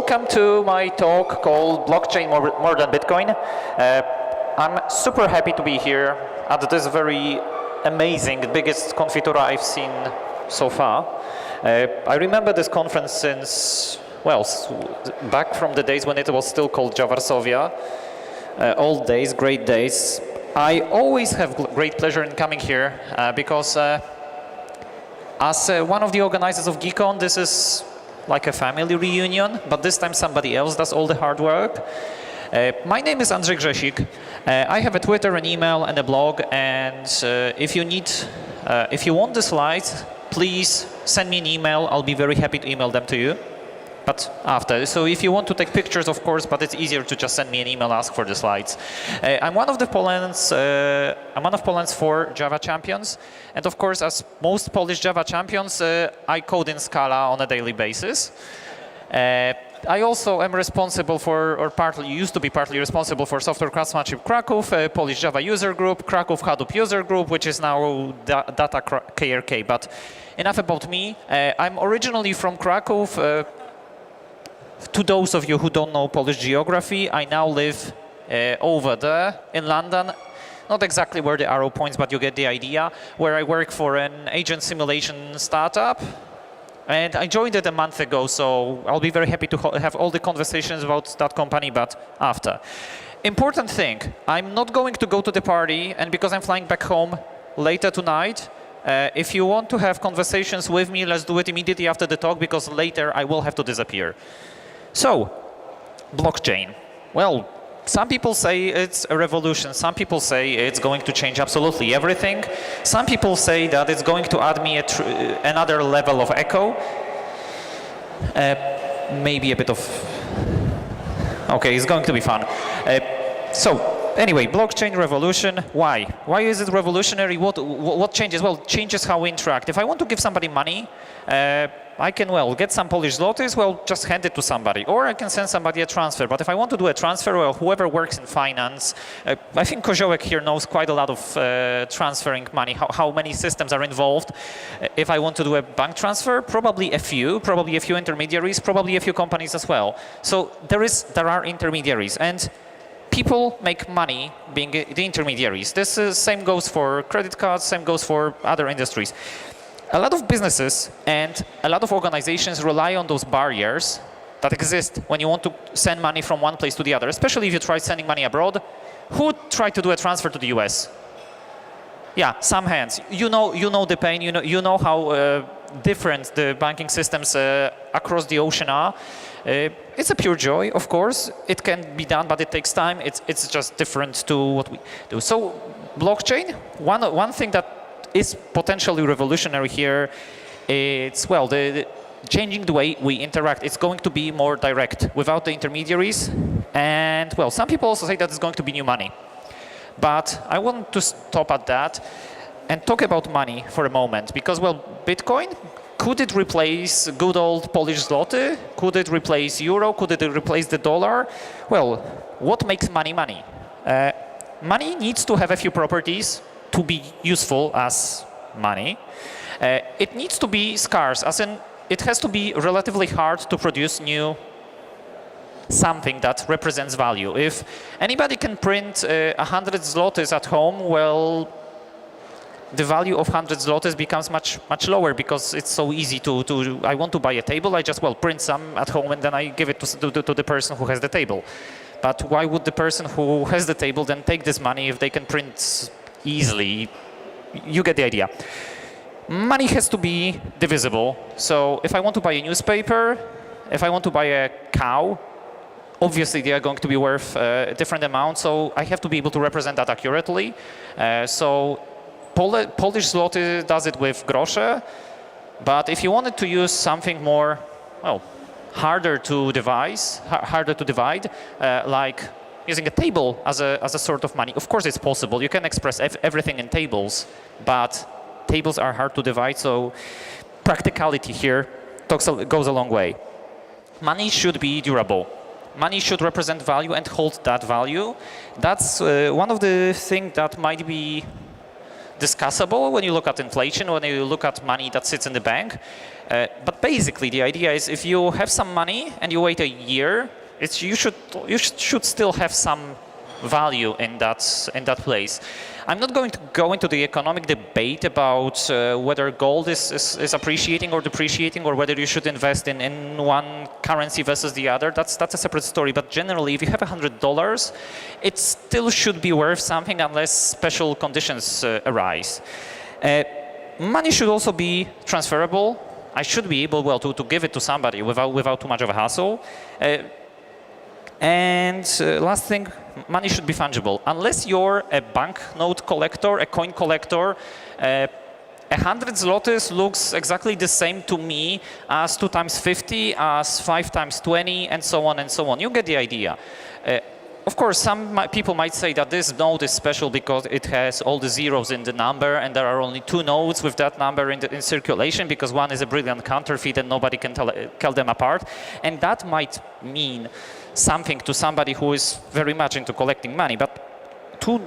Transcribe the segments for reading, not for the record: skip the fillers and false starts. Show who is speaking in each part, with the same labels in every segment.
Speaker 1: welcome to my talk called Blockchain More Than Bitcoin. I'm super happy to be here at this very amazing, biggest Confitura I've seen so far. I remember this conference since, well, back from the days when it was still called Javarsovia. Old days, great days. I always have great pleasure in coming here because as one of the organizers of GeekCon, this is like a family reunion, but this time somebody else does all the hard work. My name is Andrzej Grzesik. I have a Twitter, an email, and a blog. And if you want the slides, please send me an email. I'll be very happy to email them to you. But after, so if you want to take pictures, of course, but it's easier to just send me an email, ask for the slides. I'm one of Poland's 4 Java champions, and of course, as most Polish Java champions, I code in Scala on a daily basis. I also am responsible for, or used to be partly responsible for Software Craftsmanship Kraków, Polish Java user group, Kraków Hadoop user group, which is now Data KRK. But enough about me. I'm originally from Kraków. To those of you who don't know Polish geography, I now live over there in London. Not exactly where the arrow points, but you get the idea, where I work for an agent simulation startup. And I joined it a month ago, so I'll be very happy to have all the conversations about that company, but after. Important thing, I'm not going to go to the party, and because I'm flying back home later tonight, if you want to have conversations with me, let's do it immediately after the talk, because later I will have to disappear. So, blockchain. Well, some people say it's a revolution. Some people say it's going to change absolutely everything. Some people say that it's going to add me another level of echo. Maybe a bit of... Okay, it's going to be fun. So, anyway, blockchain revolution. Why? Why is it revolutionary? What changes? Well, it changes how we interact. If I want to give somebody money, I can, well, get some Polish zlotys, well, just hand it to somebody. Or I can send somebody a transfer. But if I want to do a transfer, well, whoever works in finance, I think Koziołek here knows quite a lot of transferring money, how many systems are involved. If I want to do a bank transfer, probably a few intermediaries, probably a few companies as well. So there are intermediaries. And people make money being the intermediaries. This same goes for credit cards, same goes for other industries. A lot of businesses and a lot of organizations rely on those barriers that exist when you want to send money from one place to the other, especially if you try sending money abroad. Who tried to do a transfer to the US? Yeah, some hands. You know the pain, you know how different the banking systems across the ocean are. It's a pure joy, of course. It can be done, but it takes time. It's just different to what we do. So blockchain, one thing that is potentially revolutionary here. It's, well, changing the way we interact. It's going to be more direct without the intermediaries. And, well, some people also say that it's going to be new money. But I want to stop at that and talk about money for a moment. Because, well, Bitcoin, could it replace good old Polish zloty? Could it replace euro? Could it replace the dollar? Well, what makes money money? Money needs to have a few properties to be useful as money. It needs to be scarce, as in it has to be relatively hard to produce new something that represents value. If anybody can print 100 zlotys at home, well, the value of 100 zlotys becomes much lower because it's so easy to I want to buy a table, I just, well, print some at home and then I give it to the person who has the table. But why would the person who has the table then take this money if they can print easily? You get the idea. Money has to be divisible. So if I want to buy a newspaper, if I want to buy a cow, obviously they are going to be worth a different amount. So I have to be able to represent that accurately. So Polish zloty does it with grosze. But if you wanted to use something more, well, harder to divide, like using a table as a sort of money. Of course it's possible. You can express everything in tables, but tables are hard to divide, so practicality here goes a long way. Money should be durable. Money should represent value and hold that value. That's one of the things that might be discussable when you look at inflation, when you look at money that sits in the bank. But basically, the idea is if you have some money and you wait a year, you should still have some value in that place. I'm not going to go into the economic debate about whether gold is appreciating or depreciating, or whether you should invest in one currency versus the other. That's a separate story. But generally, if you have $100, it still should be worth something unless special conditions arise. Money should also be transferable. I should be able, well, to give it to somebody without too much of a hassle. And last thing, money should be fungible. Unless you're a banknote collector, a coin collector, 100 zlotys looks exactly the same to me as 2 times 50, as 5 times 20, and so on and so on. You get the idea. Of course, some people might say that this note is special because it has all the zeros in the number, and there are only 2 notes with that number in circulation, because one is a brilliant counterfeit and nobody can tell them apart. And that might mean something to somebody who is very much into collecting money. But to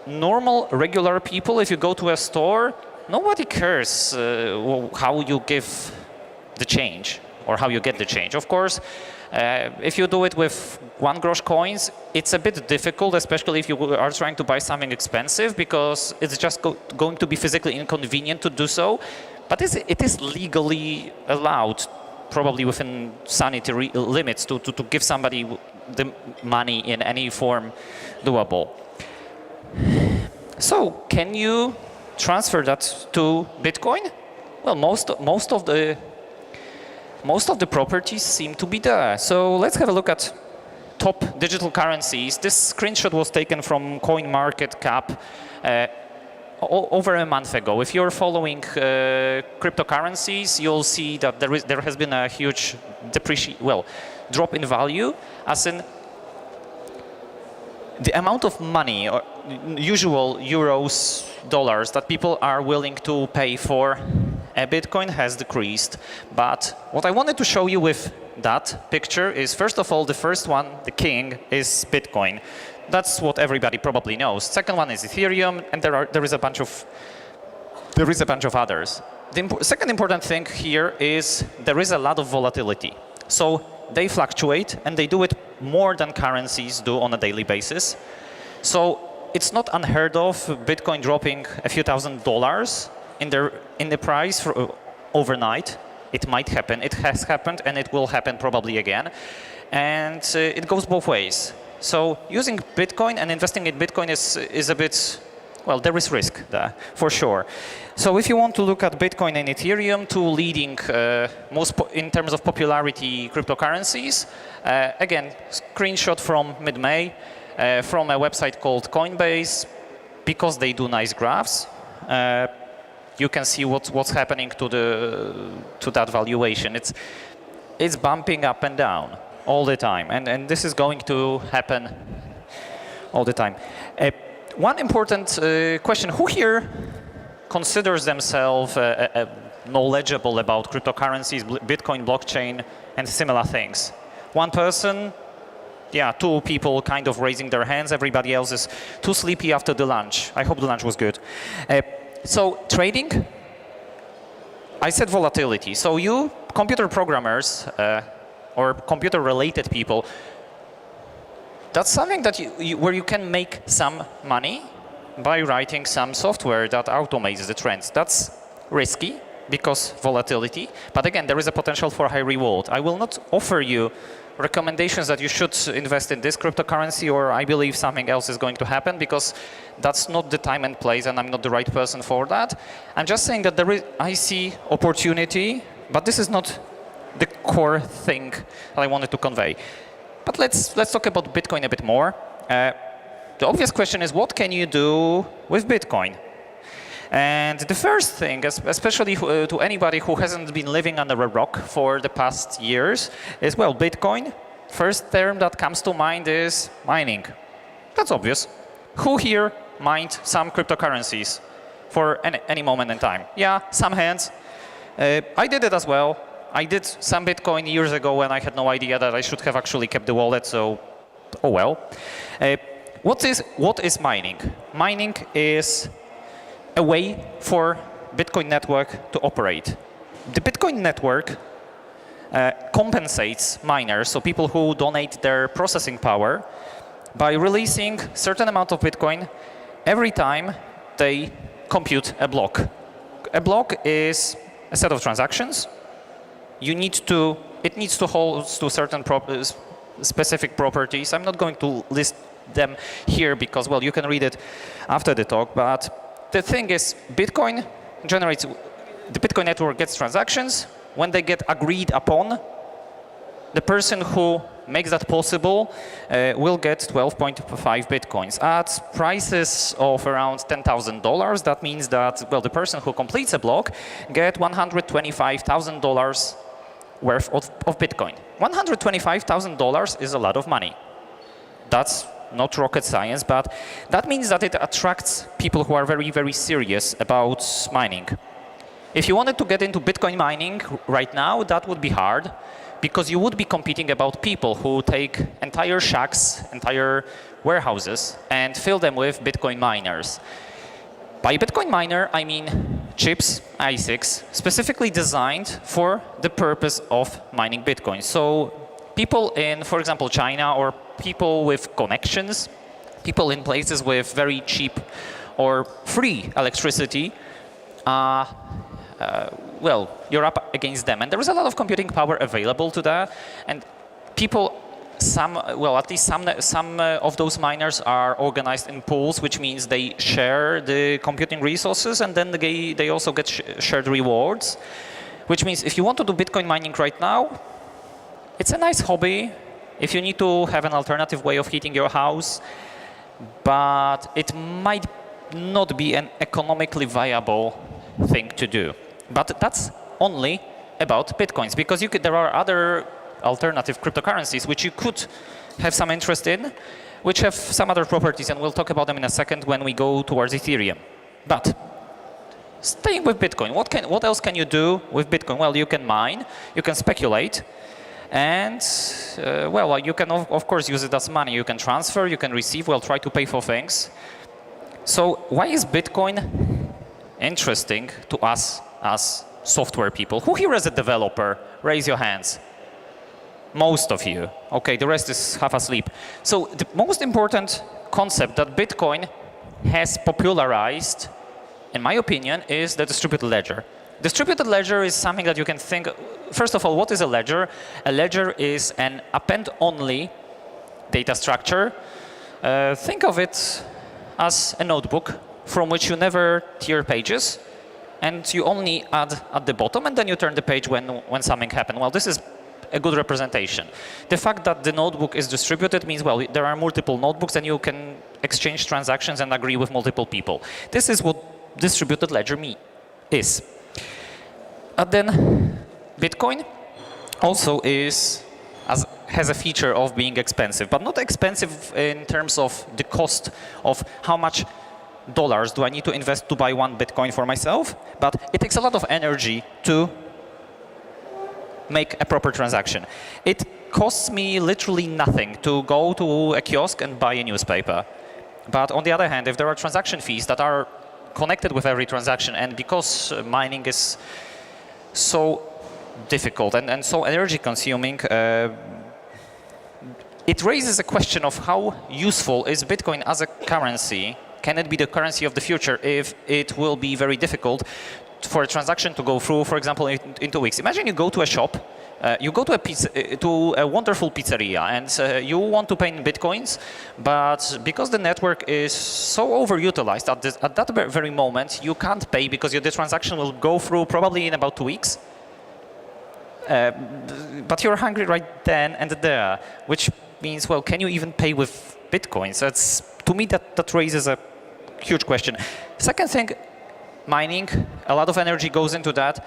Speaker 1: normal, regular people, if you go to a store, nobody cares how you give the change or how you get the change. Of course, if you do it with 1 grosz coins, it's a bit difficult, especially if you are trying to buy something expensive, because it's just going to be physically inconvenient to do so. But it is legally allowed, probably within sanitary limits, to give somebody the money in any form doable. So, can you transfer that to Bitcoin? Well, most of the properties seem to be there. So let's have a look at top digital currencies. This screenshot was taken from CoinMarketCap over a month ago. If you're following cryptocurrencies, you'll see that there has been a huge drop in value, as in the amount of money, or usual euros, dollars, that people are willing to pay for a Bitcoin has decreased. But what I wanted to show you with that picture is, first of all, the first one, the king, is Bitcoin. That's what everybody probably knows. Second one is Ethereum, and there is a bunch of others. The second important thing here is there is a lot of volatility. So they fluctuate, and they do it more than currencies do on a daily basis. So it's not unheard of Bitcoin dropping a few $1,000s in the price for overnight. It might happen. It has happened, and it will happen probably again. And it goes both ways. So using Bitcoin and investing in Bitcoin is a bit, well, there is risk there, for sure. So if you want to look at Bitcoin and Ethereum, 2 leading, in terms of popularity, cryptocurrencies, again, screenshot from mid-May, from a website called Coinbase, because they do nice graphs. You can see what's happening to that valuation. It's bumping up and down all the time, and this is going to happen all the time. One important question: who here considers themselves knowledgeable about cryptocurrencies, Bitcoin, blockchain, and similar things? 1 person? Yeah, 2 people kind of raising their hands. Everybody else is too sleepy after the lunch. I hope the lunch was good. So trading, I said volatility. So you computer programmers or computer-related people, that's something that where you can make some money by writing some software that automates the trends. That's risky because volatility, but again, there is a potential for high reward. I will not offer you recommendations that you should invest in this cryptocurrency, or I believe something else is going to happen, because that's not the time and place, and I'm not the right person for that. I'm just saying that I see opportunity, but this is not the core thing that I wanted to convey. But let's talk about Bitcoin a bit more. The obvious question is, what can you do with Bitcoin? And the first thing, especially to anybody who hasn't been living under a rock for the past years, is, well, Bitcoin. First term that comes to mind is mining. That's obvious. Who here mined some cryptocurrencies for any moment in time? Yeah, some hands. I did it as well. I did some Bitcoin years ago when I had no idea that I should have actually kept the wallet, so oh well. What is mining? Mining is a way for Bitcoin network to operate. The Bitcoin network compensates miners, so people who donate their processing power, by releasing certain amount of Bitcoin every time they compute a block. A block is a set of transactions. It needs to hold to certain specific properties. I'm not going to list them here because, well, you can read it after the talk. But the thing is, Bitcoin generates, the Bitcoin network gets transactions. When they get agreed upon, the person who makes that possible will get 12.5 Bitcoins. At prices of around $10,000, that means that, well, the person who completes a block get $125,000 worth of Bitcoin. $125,000 is a lot of money. That's not rocket science, but that means that it attracts people who are very, very serious about mining. If you wanted to get into Bitcoin mining right now, that would be hard, because you would be competing about people who take entire shacks, entire warehouses, and fill them with Bitcoin miners. By Bitcoin miner, I mean chips, ASICs, specifically designed for the purpose of mining Bitcoin. So people in, for example, China, or people with connections, people in places with very cheap or free electricity, well, you're up against them. And there is a lot of computing power available to that. And people, at least some of those miners are organized in pools, which means they share the computing resources, and then they also get shared rewards. Which means if you want to do Bitcoin mining right now, it's a nice hobby. If you need to have an alternative way of heating your house, but it might not be an economically viable thing to do. But that's only about Bitcoins, because there are other alternative cryptocurrencies which you could have some interest in, which have some other properties, and we'll talk about them in a second when we go towards Ethereum. But staying with Bitcoin, what else can you do with Bitcoin? Well, you can mine, you can speculate, and well, you can of course use it as money. You can transfer, you can receive, well, try to pay for things. So why is Bitcoin interesting to us as software people? Who here is a developer? Raise your hands. Most of you. Okay, the rest is half asleep. So the most important concept that Bitcoin has popularized, in my opinion, is the distributed ledger. Distributed ledger is something that you can think, first of all, what is a ledger? A ledger is an append-only data structure. Think of it as a notebook from which you never tear pages, and you only add at the bottom, and then you turn the page when something happens. Well, this is a good representation. The fact that the notebook is distributed means, well, there are multiple notebooks, and you can exchange transactions and agree with multiple people. This is what distributed ledger is. And then Bitcoin also has a feature of being expensive, but not expensive in terms of the cost of how much dollars do I need to invest to buy one Bitcoin for myself, but it takes a lot of energy to make a proper transaction. It costs me literally nothing to go to a kiosk and buy a newspaper. But on the other hand, if there are transaction fees that are connected with every transaction, and because mining is so difficult and so energy consuming, it raises a question of how useful is Bitcoin as a currency. Can it be the currency of the future if it will be very difficult for a transaction to go through, for example, in 2 weeks? Imagine you go to a shop, you go to a wonderful pizzeria, and you want to pay in Bitcoins, but because the network is so overutilized at that very moment, you can't pay because the transaction will go through probably in about 2 weeks. But you're hungry right then and there, which means, well, can you even pay with Bitcoins? So to me, that raises a huge question. Second thing, mining, a lot of energy goes into that.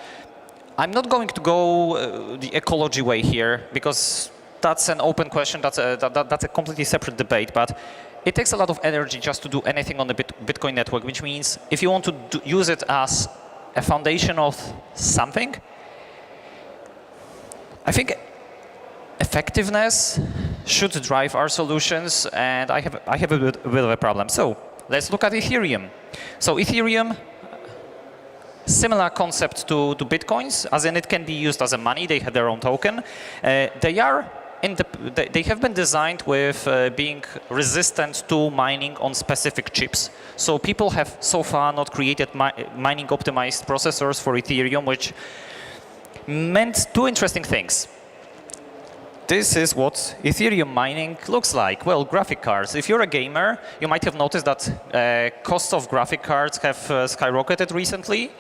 Speaker 1: I'm not going to go the ecology way here, because that's an open question, that's a completely separate debate, but it takes a lot of energy just to do anything on the Bitcoin network, which means if you want to use it as a foundation of something, I think effectiveness should drive our solutions, and I have a bit of a problem. So let's look at Ethereum. So Ethereum, similar concept to Bitcoins, as in it can be used as a money. They have their own token. They have been designed with being resistant to mining on specific chips. So people have so far not created mining optimized processors for Ethereum, which meant two interesting things. This is what Ethereum mining looks like. Well, graphic cards. If you're a gamer, you might have noticed that costs of graphic cards have skyrocketed recently,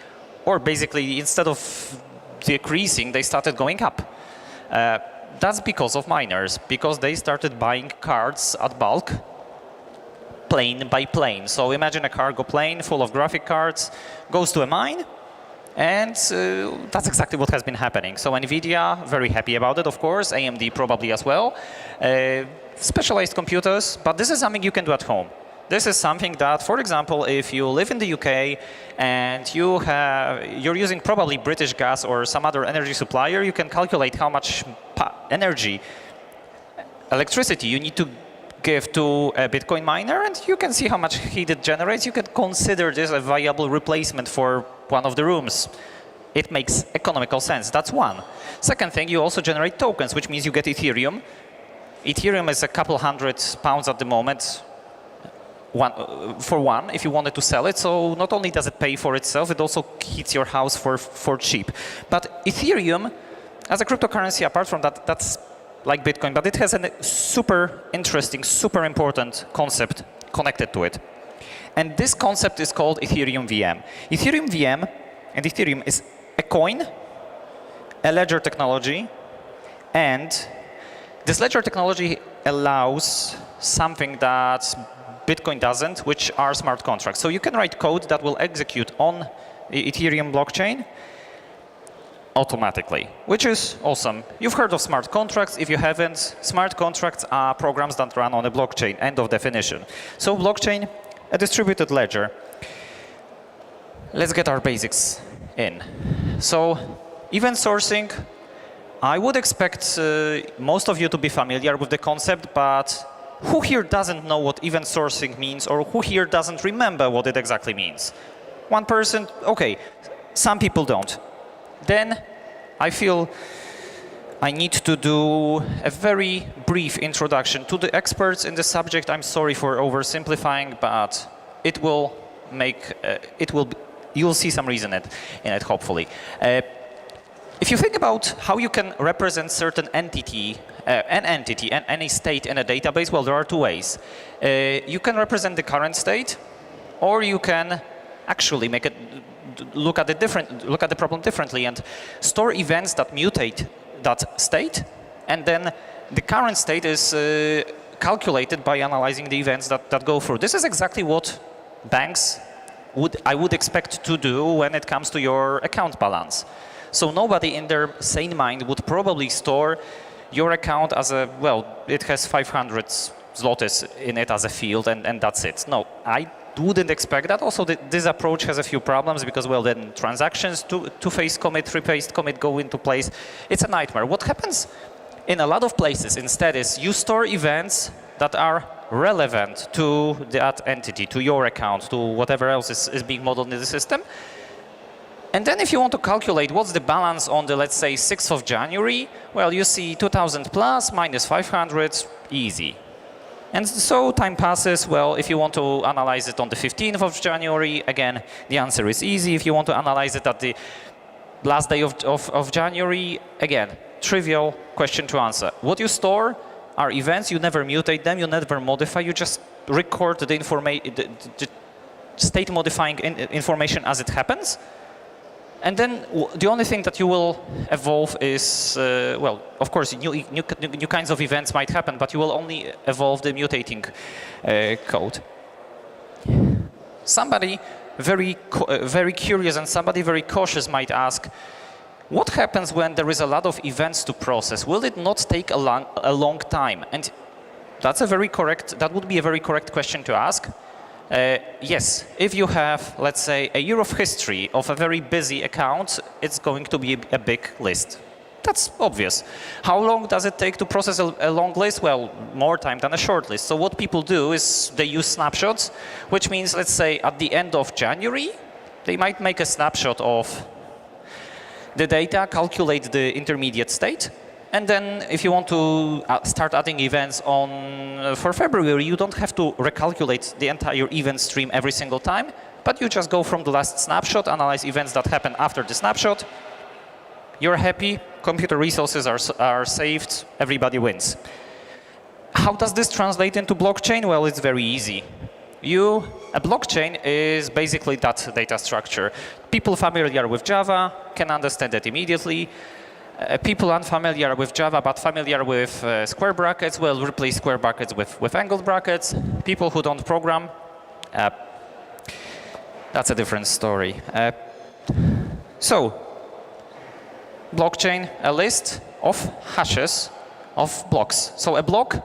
Speaker 1: or basically instead of decreasing, they started going up. That's because of miners, because they started buying cards at bulk, plane by plane. So imagine a cargo plane full of graphic cards goes to a mine, and that's exactly what has been happening. So NVIDIA, very happy about it, of course. AMD probably as well. Specialized computers, but this is something you can do at home. This is something that, for example, if you live in the UK and you're using probably British Gas or some other energy supplier, you can calculate how much electricity you need to give to a Bitcoin miner, and you can see how much heat it generates. You can consider this a viable replacement for one of the rooms. It makes economical sense. That's one. Second thing, you also generate tokens, which means you get Ethereum. Ethereum is a couple £100 at the moment. For one, if you wanted to sell it. So not only does it pay for itself, it also hits your house for cheap. But Ethereum, as a cryptocurrency, apart from that, that's like Bitcoin, but it has a super interesting, super important concept connected to it. And this concept is called Ethereum VM. Ethereum VM and Ethereum is a coin, a ledger technology, and this ledger technology allows something that Bitcoin doesn't, which are smart contracts. So you can write code that will execute on the Ethereum blockchain automatically, which is awesome. You've heard of smart contracts. If you haven't, smart contracts are programs that run on a blockchain, end of definition. So blockchain, a distributed ledger. Let's get our basics in. So event sourcing, I would expect most of you to be familiar with the concept, but who here doesn't know what event sourcing means, or who here doesn't remember what it exactly means? One person? Okay, some people don't. Then I feel I need to do a very brief introduction to the experts in the subject. I'm sorry for oversimplifying, but it will make, you'll see some reason in it, hopefully. If you think about how you can represent certain entity, an entity and any state in a database, well, there are two ways. You can represent the current state, or you can actually make it look at the problem differently and store events that mutate that state, and then the current state is calculated by analyzing the events that go through. This is exactly what banks I would expect to do when it comes to your account balance. So nobody in their sane mind would probably store your account as a, well, it has 500 zlotys in it as a field, and that's it. No, I wouldn't expect that. Also, this approach has a few problems because, well, then transactions, two-phase commit, three-phase commit go into place. It's a nightmare. What happens in a lot of places instead is you store events that are relevant to that entity, to your account, to whatever else is being modeled in the system. And then if you want to calculate what's the balance on the, let's say, 6th of January, well, you see 2,000 plus minus 500, easy. And so time passes. Well, if you want to analyze it on the 15th of January, again, the answer is easy. If you want to analyze it at the last day of January, again, trivial question to answer. What you store are events, you never mutate them, you never modify, you just record the state modifying information as it happens. And then the only thing that you will evolve is, well, of course, new kinds of events might happen, but you will only evolve the mutating code. Somebody very curious and somebody very cautious might ask, what happens when there is a lot of events to process? Will it not take a long time? And that would be a very correct question to ask. Yes, if you have, let's say, a year of history of a very busy account, it's going to be a big list. That's obvious. How long does it take to process a long list? Well, more time than a short list. So what people do is they use snapshots, which means, let's say, at the end of January, They might make a snapshot of the data, calculate the intermediate state, and then if you want to start adding events on for February, you don't have to recalculate the entire event stream every single time, but you just go from the last snapshot, analyze events that happen after the snapshot. You're happy, computer resources are saved, everybody wins. How does this translate into blockchain? Well, it's very easy. A blockchain is basically that data structure. People familiar with Java can understand it immediately. People unfamiliar with Java but familiar with square brackets will replace square brackets with angled brackets. People who don't program, that's a different story. So, blockchain, a list of hashes of blocks. So a block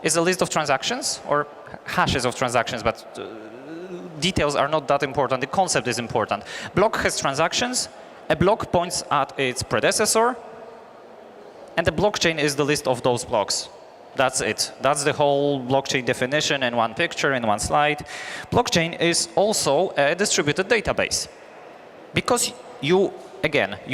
Speaker 1: is a list of transactions or hashes of transactions, but details are not that important. The concept is important. Block has transactions. A block points at its predecessor. And the blockchain is the list of those blocks. That's it. That's the whole blockchain definition in one picture, in one slide. Blockchain is also a distributed database. Because you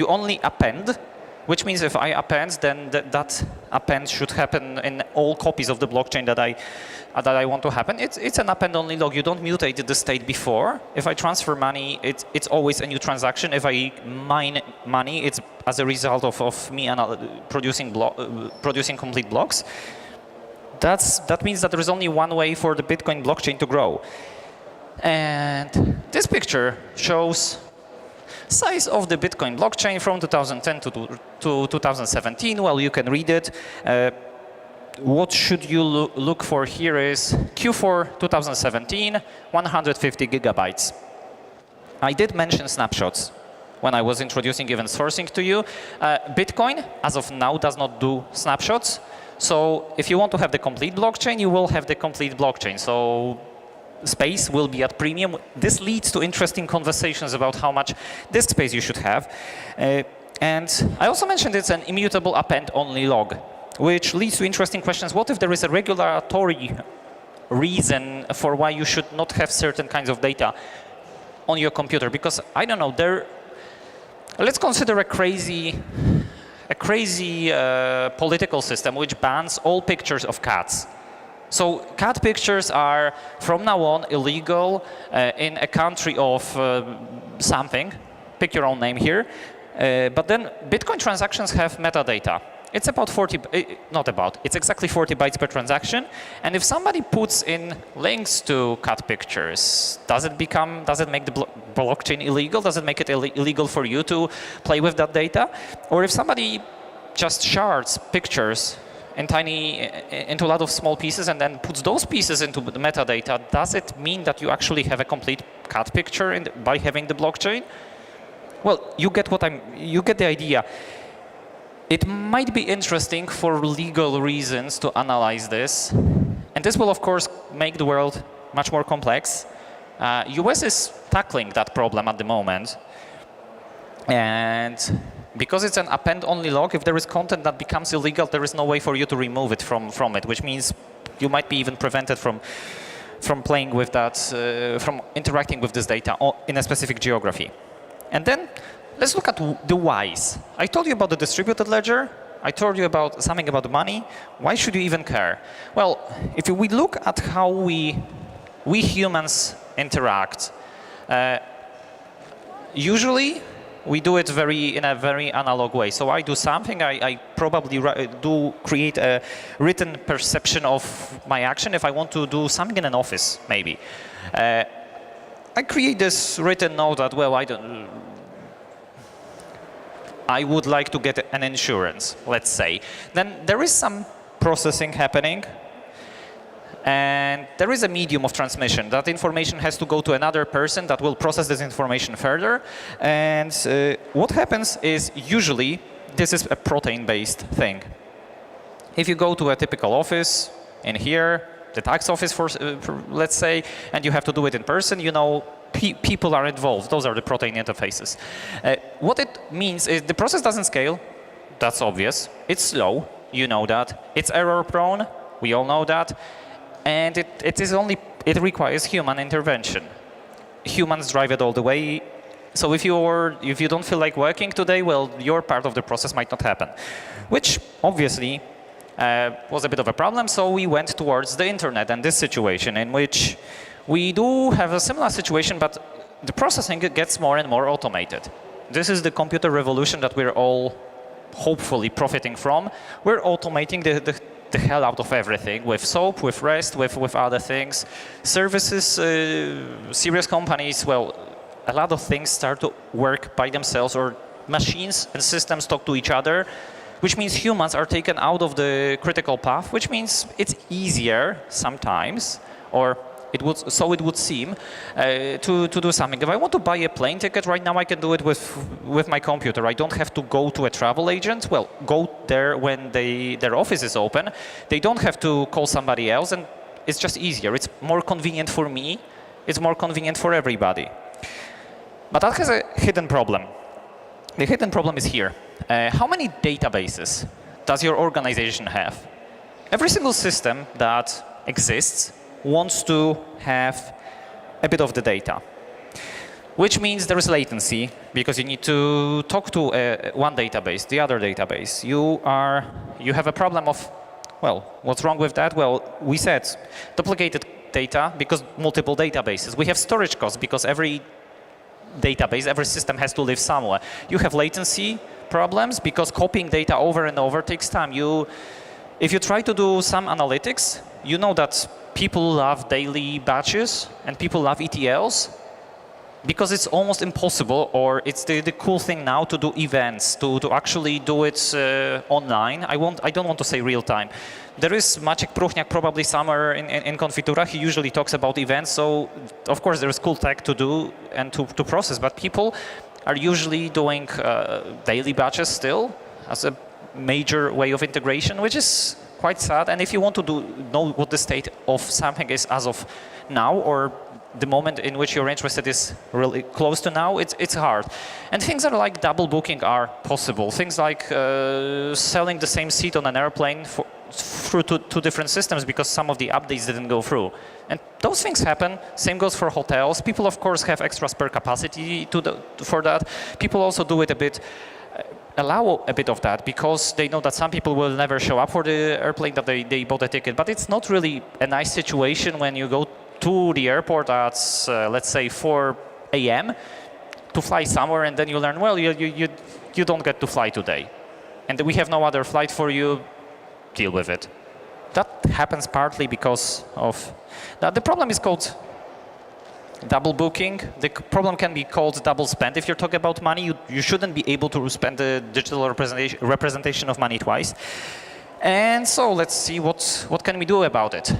Speaker 1: only append, which means if I append, then that append should happen in all copies of the blockchain that I want to happen. It's an append-only log. You don't mutate the state before. If I transfer money, it's always a new transaction. If I mine money, it's as a result of me producing complete blocks. That means that there is only one way for the Bitcoin blockchain to grow. And this picture shows size of the Bitcoin blockchain from 2010 to 2017. Well, you can read it. What should you look for here is Q4 2017, 150 gigabytes. I did mention snapshots when I was introducing event sourcing to you. Bitcoin, as of now, does not do snapshots. So if you want to have the complete blockchain, you will have the complete blockchain. So space will be at premium. This leads to interesting conversations about how much disk space you should have. And I also mentioned it's an immutable append-only log, which leads to interesting questions. What if there is a regulatory reason for why you should not have certain kinds of data on your computer? Because, I don't know, let's consider a crazy political system which bans all pictures of cats. So cat pictures are, from now on, illegal in a country of something. Pick your own name here. But then Bitcoin transactions have metadata. It's about 40, it's exactly 40 bytes per transaction. And if somebody puts in links to cat pictures, does it make the blockchain illegal? Does it make it illegal for you to play with that data? Or if somebody just shards pictures into a lot of small pieces and then puts those pieces into the metadata, does it mean that you actually have a complete cat picture by having the blockchain? Well, you get the idea. It might be interesting for legal reasons to analyze this. And this will, of course, make the world much more complex. US is tackling that problem at the moment. And because it's an append-only log, if there is content that becomes illegal, there is no way for you to remove it from it, which means you might be even prevented from playing with that, from interacting with this data in a specific geography. And then let's look at the whys. I told you about the distributed ledger. I told you about something about the money. Why should you even care? Well, if we look at how we humans interact, usually we do it in a very analog way. So I do something, I probably do create a written perception of my action. If I want to do something in an office, maybe. I create this written note that, well, I would like to get an insurance, let's say. Then there is some processing happening. And there is a medium of transmission. That information has to go to another person that will process this information further. And what happens is, usually, this is a protein-based thing. If you go to a typical office in here, the tax office, let's say, and you have to do it in person, you know, people are involved. Those are the protein interfaces. What it means is the process doesn't scale. That's obvious. It's slow. You know that. It's error-prone. We all know that. And it requires human intervention. Humans drive it all the way. So if you don't feel like working today, well, your part of the process might not happen, which obviously was a bit of a problem. So we went towards the internet and this situation in which we do have a similar situation, but the processing gets more and more automated. This is the computer revolution that we're all hopefully profiting from. We're automating the hell out of everything with SOAP, with REST, with other things. Services, serious companies, well, a lot of things start to work by themselves, or machines and systems talk to each other, which means humans are taken out of the critical path, which means it's easier sometimes, or it would seem, to do something. If I want to buy a plane ticket right now, I can do it with my computer. I don't have to go to a travel agent. Well, go there when their office is open. They don't have to call somebody else, and it's just easier. It's more convenient for me. It's more convenient for everybody. But that has a hidden problem. The hidden problem is here. How many databases does your organization have? Every single system that exists wants to have a bit of the data, which means there is latency because you need to talk to one database, the other database. You have a problem of, well, what's wrong with that? Well, we said duplicated data because multiple databases. We have storage costs because every database, every system has to live somewhere. You have latency problems because copying data over and over takes time. If you try to do some analytics, you know that people love daily batches and people love ETLs because it's almost impossible, or it's the cool thing now to do events, to actually do it online. I don't want to say real time. There is Maciek Pruchniak probably somewhere in Confitura. He usually talks about events, so of course there is cool tech to do and to process, but people are usually doing daily batches still as a major way of integration, which is quite sad. And if you want to know what the state of something is as of now, or the moment in which you're interested is really close to now, it's hard. And things are like double booking are possible. Things like selling the same seat on an airplane through two different systems because some of the updates didn't go through. And those things happen. Same goes for hotels. People, of course, have extra spare capacity for that. People also do it a bit, allow a bit of that because they know that some people will never show up for the airplane that they bought a ticket. But it's not really a nice situation when you go to the airport at, let's say, 4 a.m. to fly somewhere, and then you learn, well, you don't get to fly today. And we have no other flight for you. Deal with it. That happens partly because of that. The problem is called double booking. The problem can be called double spend. If you're talking about money, you shouldn't be able to spend the digital representation of money twice. And so let's see what can we do about it.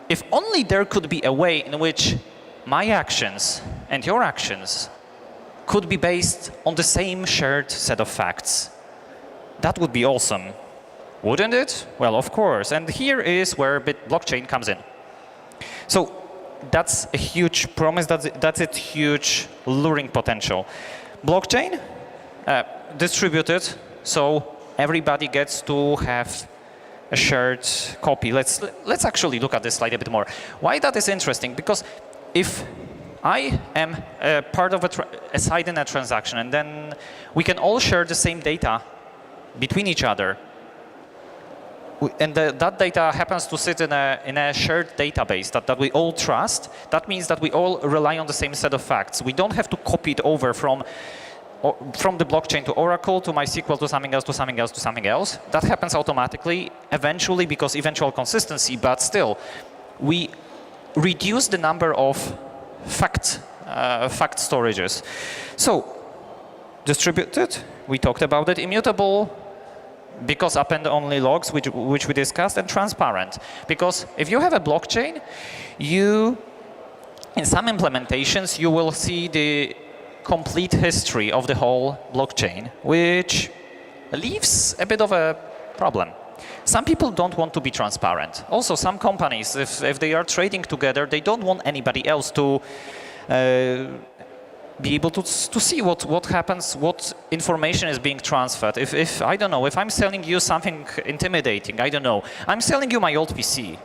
Speaker 1: If only there could be a way in which my actions and your actions could be based on the same shared set of facts. That would be awesome. Wouldn't it? Well, of course. And here is where blockchain comes in. So that's a huge promise. That's a huge luring potential. Blockchain, distributed, so everybody gets to have a shared copy. Let's actually look at this slide a bit more. Why that is interesting? Because if I am a part of a side in a transaction, and then we can all share the same data between each other, and that data happens to sit in a shared database that we all trust, that means that we all rely on the same set of facts. We don't have to copy it over from the blockchain to Oracle, to MySQL, to something else, to something else, to something else. That happens automatically, eventually, because eventual consistency, but still, we reduce the number of fact storages. So, distributed, we talked about it, immutable, because append-only logs, which we discussed, and transparent. Because if you have a blockchain, in some implementations, you will see the complete history of the whole blockchain, which leaves a bit of a problem. Some people don't want to be transparent. Also, some companies, if they are trading together, they don't want anybody else to be able to see what happens, what information is being transferred. If I don't know, if I'm selling you something intimidating, I don't know, I'm selling you my old PC.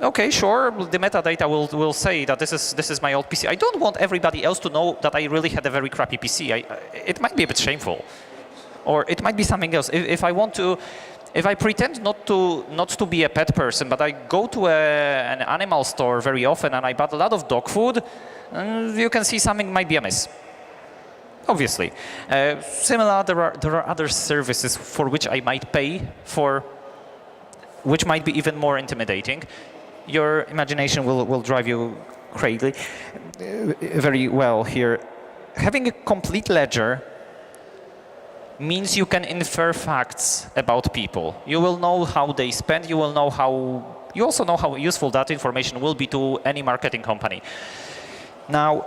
Speaker 1: okay, sure, the metadata will say that this is my old PC. I don't want everybody else to know that I really had a very crappy PC. It might be a bit shameful, or it might be something else. If I pretend not to be a pet person, but I go to an animal store very often and I buy a lot of dog food, you can see something might be amiss. Obviously. Similar, there are other services for which I might pay for, which might be even more intimidating. Your imagination will drive you crazy. Very well here. Having a complete ledger means you can infer facts about people. You will know how they spend. You also know how useful that information will be to any marketing company. Now,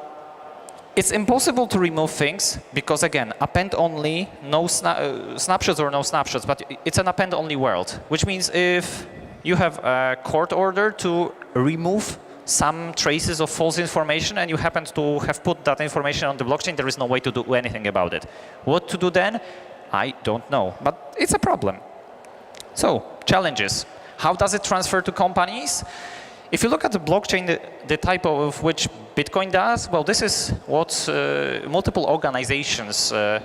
Speaker 1: it's impossible to remove things because, again, append only, no snapshots or no snapshots, but it's an append only world, which means if you have a court order to remove some traces of false information and you happen to have put that information on the blockchain, there is no way to do anything about it. What to do then? I don't know, but it's a problem. So, challenges. How does it transfer to companies? If you look at the blockchain, the type of which Bitcoin does, well, this is what multiple organizations, those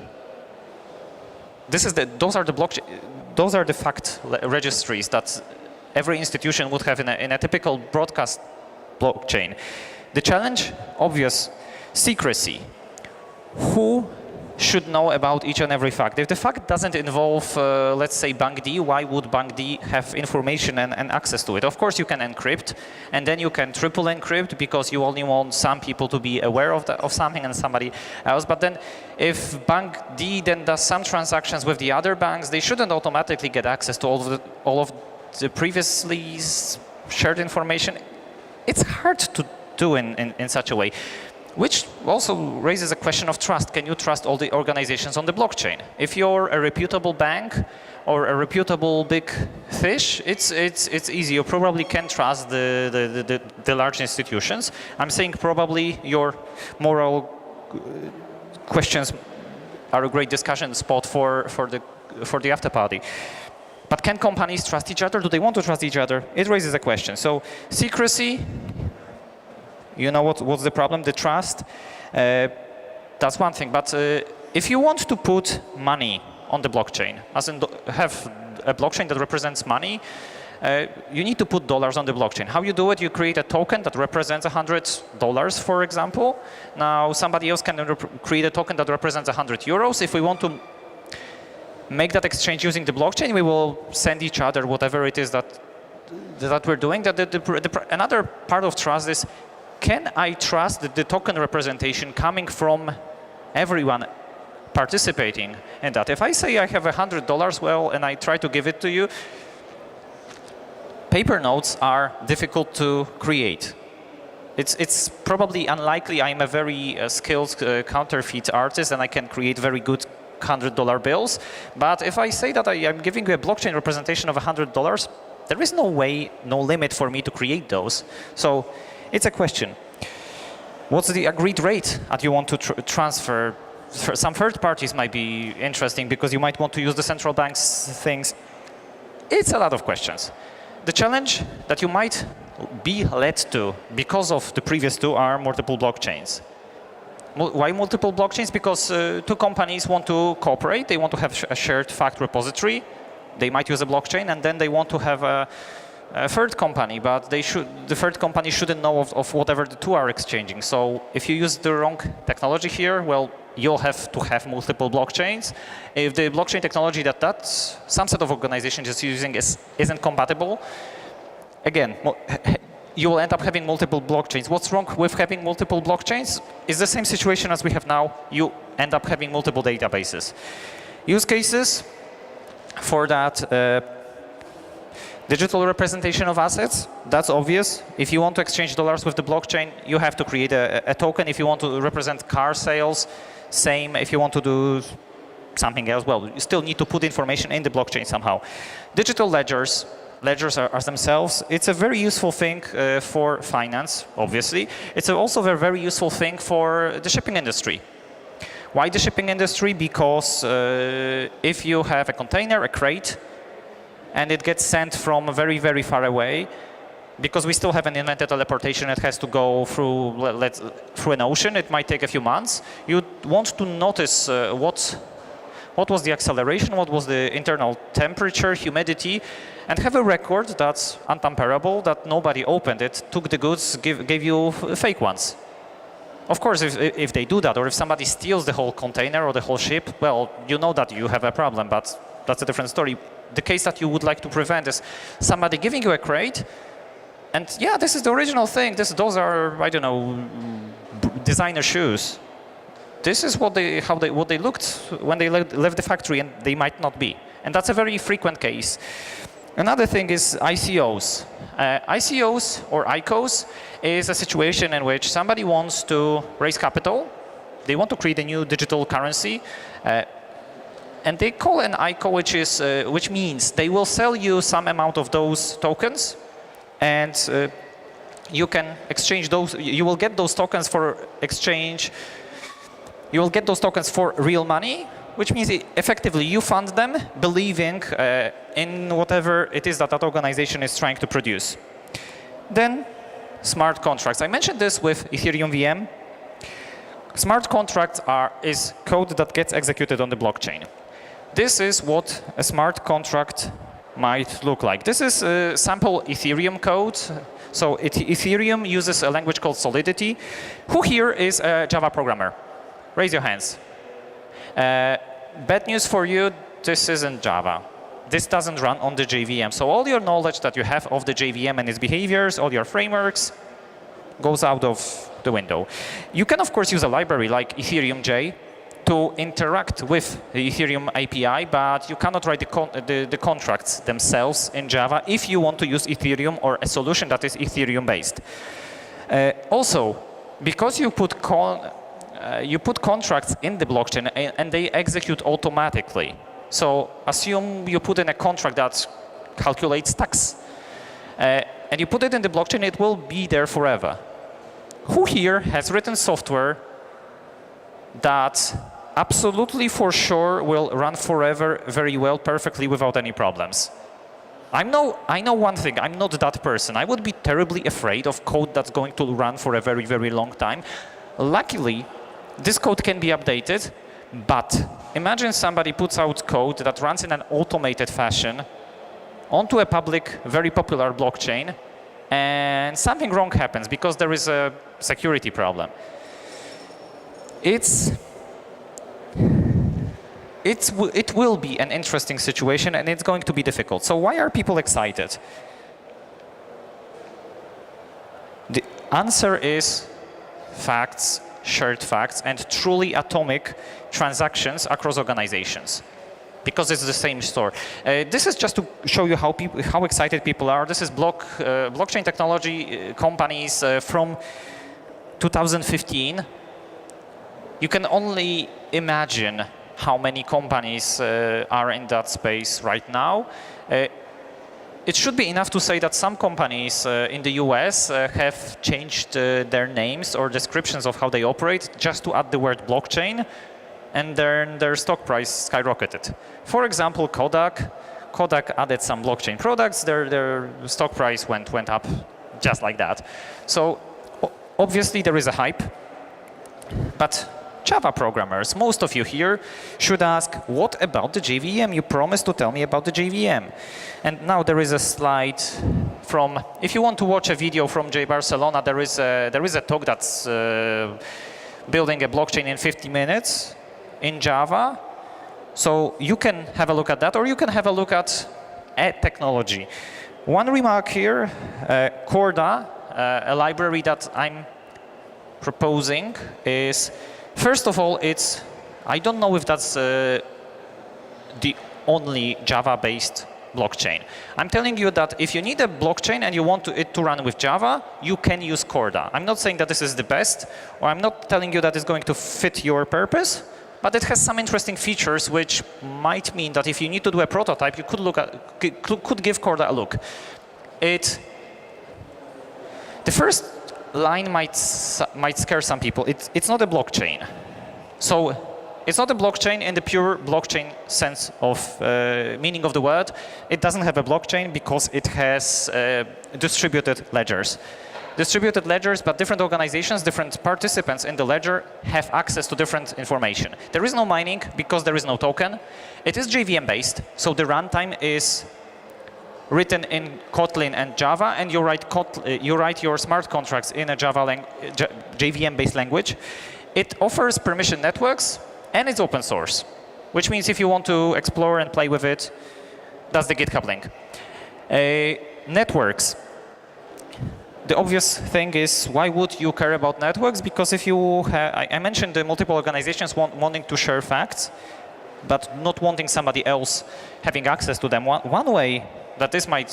Speaker 1: are the fact registries that every institution would have in a typical broadcast blockchain. The challenge, obvious, secrecy. Who should know about each and every fact? If the fact doesn't involve, let's say, Bank D, why would Bank D have information and access to it? Of course, you can encrypt, and then you can triple encrypt because you only want some people to be aware of something and somebody else. But then if Bank D then does some transactions with the other banks, they shouldn't automatically get access to all of the previously shared information. It's hard to do in such a way. Which also raises a question of trust. Can you trust all the organizations on the blockchain? If you're a reputable bank or a reputable big fish, it's easy. You probably can trust the large institutions. I'm saying probably your moral questions are a great discussion spot for the after party. But can companies trust each other? Do they want to trust each other? It raises a question. So secrecy. You know what's the problem? The trust. That's one thing. But if you want to put money on the blockchain, as in have a blockchain that represents money, you need to put dollars on the blockchain. How you do it? You create a token that represents $100, for example. Now somebody else can create a token that represents 100 euros. If we want to make that exchange using the blockchain, we will send each other whatever it is that we're doing. Another part of trust is, can I trust the token representation coming from everyone participating in that? If I say I have $100, well, and I try to give it to you, paper notes are difficult to create. It's probably unlikely I'm a very skilled counterfeit artist and I can create very good $100 bills. But if I say that I'm giving you a blockchain representation of $100, there is no way, no limit for me to create those. So it's a question. What's the agreed rate that you want to transfer? For some third parties might be interesting because you might want to use the central bank's things. It's a lot of questions. The challenge that you might be led to because of the previous two are multiple blockchains. Why multiple blockchains? Because two companies want to cooperate. They want to have a shared fact repository. They might use a blockchain, and then they want to have a third company, but the third company shouldn't know of whatever the two are exchanging. So if you use the wrong technology here, well, you'll have to have multiple blockchains. If the blockchain technology that some set of organization is using isn't compatible, again, you will end up having multiple blockchains. What's wrong with having multiple blockchains? It's the same situation as we have now. You end up having multiple databases. Use cases for that. Digital representation of assets, that's obvious. If you want to exchange dollars with the blockchain, you have to create a token. If you want to represent car sales, same. If you want to do something else, well, you still need to put information in the blockchain somehow. Digital ledgers are themselves, it's a very useful thing for finance, obviously. It's also a very useful thing for the shipping industry. Why the shipping industry? Because if you have a container, a crate, and it gets sent from very, very far away, because we still haven't invented teleportation, it has to go through, through an ocean. It might take a few months. You want to notice what was the acceleration, what was the internal temperature, humidity, and have a record that's untamperable, that nobody opened it, took the goods, gave you fake ones. Of course, if they do that, or if somebody steals the whole container or the whole ship, well, you know that you have a problem, but that's a different story. The case that you would like to prevent is somebody giving you a crate, and yeah, this is the original thing. Those are, I don't know, designer shoes. This is what they looked when they left the factory, and they might not be. And that's a very frequent case. Another thing is ICOs. ICOs or ICOs is a situation in which somebody wants to raise capital. They want to create a new digital currency. And they call an ICO, which means they will sell you some amount of those tokens, and you can exchange those. You will get those tokens for exchange. You will get those tokens for real money, which means effectively you fund them believing in whatever it is that organization is trying to produce. Then smart contracts. I mentioned this with Ethereum VM. Smart contracts is code that gets executed on the blockchain. This is what a smart contract might look like. This is sample Ethereum code. So Ethereum uses a language called Solidity. Who here is a Java programmer? Raise your hands. Bad news for you, this isn't Java. This doesn't run on the JVM. So all your knowledge that you have of the JVM and its behaviors, all your frameworks, goes out of the window. You can, of course, use a library like Ethereum J to interact with the Ethereum API, but you cannot write the contracts themselves in Java if you want to use Ethereum or a solution that is Ethereum-based. Also, because you put contracts in the blockchain and they execute automatically. So assume you put in a contract that calculates tax, and you put it in the blockchain, it will be there forever. Who here has written software that absolutely for sure will run forever very well, perfectly, without any problems? I know one thing, I'm not that person. I would be terribly afraid of code that's going to run for a very, very long time. Luckily, this code can be updated, but imagine somebody puts out code that runs in an automated fashion onto a public, very popular blockchain, and something wrong happens because there is a security problem. It will be an interesting situation, and it's going to be difficult. So why are people excited? The answer is facts, shared facts, and truly atomic transactions across organizations, because it's the same store. This is just to show you how excited people are. This is blockchain technology companies from 2015. You can only imagine how many companies are in that space right now. It should be enough to say that some companies in the US have changed their names or descriptions of how they operate just to add the word blockchain, and then their stock price skyrocketed. For example, Kodak added some blockchain products, their stock price went up just like that. So obviously there is a hype, but Java programmers, most of you here, should ask, what about the JVM? You promised to tell me about the JVM. And now there is a slide from, if you want to watch a video from J Barcelona, there is a talk that's building a blockchain in 50 minutes in Java. So you can have a look at that, or you can have a look at technology. One remark here, Corda, a library that I'm proposing is, first of all, I don't know if that's the only Java-based blockchain. I'm telling you that if you need a blockchain and you want it to run with Java, you can use Corda. I'm not saying that this is the best, or I'm not telling you that it's going to fit your purpose, but it has some interesting features which might mean that if you need to do a prototype, you could give Corda a look. The first line might scare some people. It's not a blockchain. So It's not a blockchain in the pure blockchain sense of meaning of the word. It doesn't have a blockchain because it has distributed ledgers. Distributed ledgers, but different organizations, different participants in the ledger have access to different information. There is no mining because there is no token. It is JVM based, so the runtime is written in Kotlin and Java, and you write your smart contracts in a JVM-based language. It offers permission networks, and it's open source, which means if you want to explore and play with it, that's the GitHub link. Networks. The obvious thing is, why would you care about networks? Because if you I mentioned the multiple organizations wanting to share facts, but not wanting somebody else having access to them. One way that this might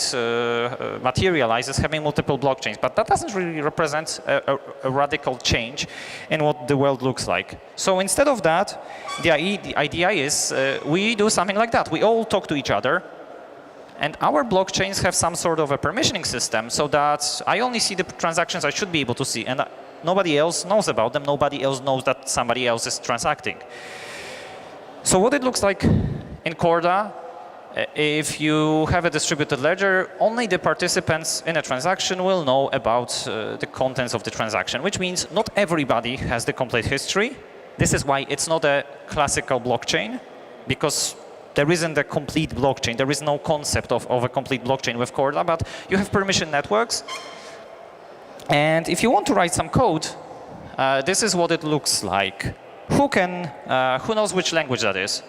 Speaker 1: materialize is having multiple blockchains, but that doesn't really represent a radical change in what the world looks like. So instead of that, the idea is we do something like that. We all talk to each other, and our blockchains have some sort of a permissioning system so that I only see the transactions I should be able to see, and nobody else knows about them. Nobody else knows that somebody else is transacting. So what it looks like in Corda, if you have a distributed ledger, only the participants in a transaction will know about the contents of the transaction, which means not everybody has the complete history. This is why it's not a classical blockchain, because there isn't a complete blockchain. There is no concept of a complete blockchain with Corda, but you have permission networks. And if you want to write some code, this is what it looks like. Who knows which language that is?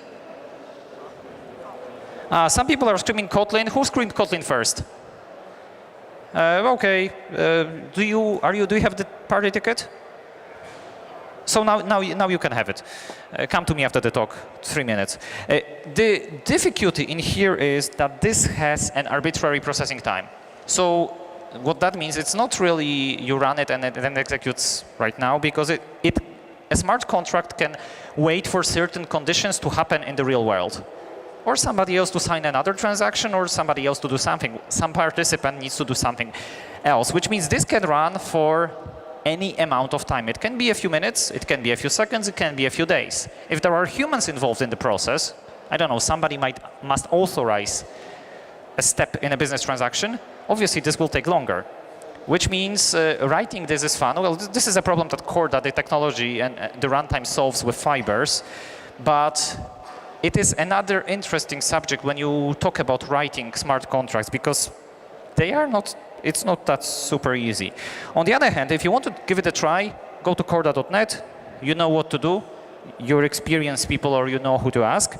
Speaker 1: Some people are screaming Kotlin. Who screamed Kotlin first? Okay. Do you have the party ticket? So now you can have it. Come to me after the talk, 3 minutes. The difficulty in here is that this has an arbitrary processing time. So what that means, it's not really you run it and it then executes right now, because a smart contract can wait for certain conditions to happen in the real world. Or somebody else to sign another transaction, or somebody else to do something. Some participant needs to do something else, which means this can run for any amount of time. It can be a few minutes, it can be a few seconds, it can be a few days. If there are humans involved in the process, I don't know, somebody must authorize a step in a business transaction, obviously this will take longer. Which means writing this is fun. Well, this is a problem that Corda, the technology, and the runtime solves with fibers, but it is another interesting subject when you talk about writing smart contracts, because it's not that super easy. On the other hand, if you want to give it a try, go to corda.net, you know what to do, you're experienced people, or you know who to ask.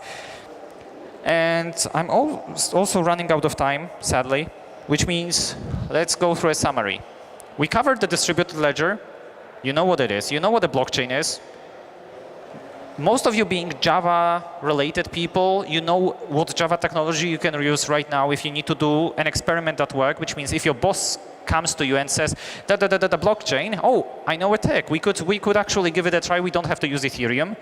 Speaker 1: And I'm also running out of time, sadly, which means let's go through a summary. We covered the distributed ledger. You know what it is. You know what a blockchain is. Most of you being Java-related people, you know what Java technology you can use right now if you need to do an experiment at work, which means if your boss comes to you and says, the blockchain, oh, I know a tech. We could actually give it a try. We don't have to use Ethereum,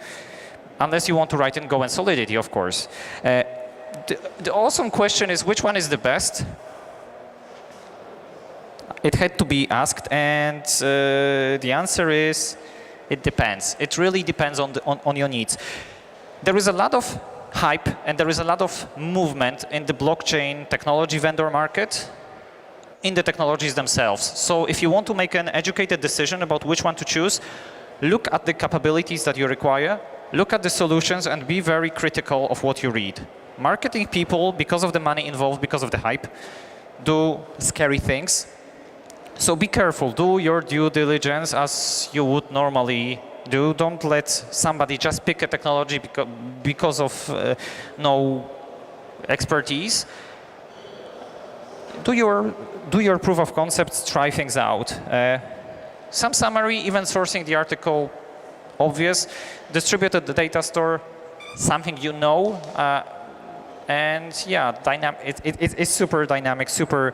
Speaker 1: unless you want to write in Go and Solidity, of course. The awesome question is, which one is the best? It had to be asked, and the answer is, it depends. It really depends on your needs. There is a lot of hype and there is a lot of movement in the blockchain technology vendor market, in the technologies themselves. So if you want to make an educated decision about which one to choose, look at the capabilities that you require, look at the solutions, and be very critical of what you read. Marketing people, because of the money involved, because of the hype, do scary things. So be careful, do your due diligence as you would normally do. Don't let somebody just pick a technology because of no expertise. Do your proof of concepts, try things out. Some summary, even sourcing the article, obvious. Distributed data store, something you know. And yeah, it's super dynamic, super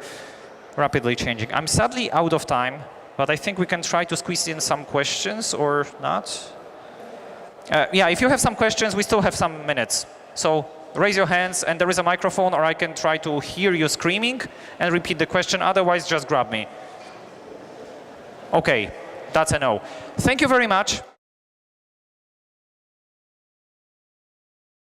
Speaker 1: rapidly changing. I'm sadly out of time, but I think we can try to squeeze in some questions or not. Yeah, if you have some questions, we still have some minutes. So raise your hands, and there is a microphone, or I can try to hear you screaming and repeat the question. Otherwise, just grab me. Okay, that's a no. Thank you very much.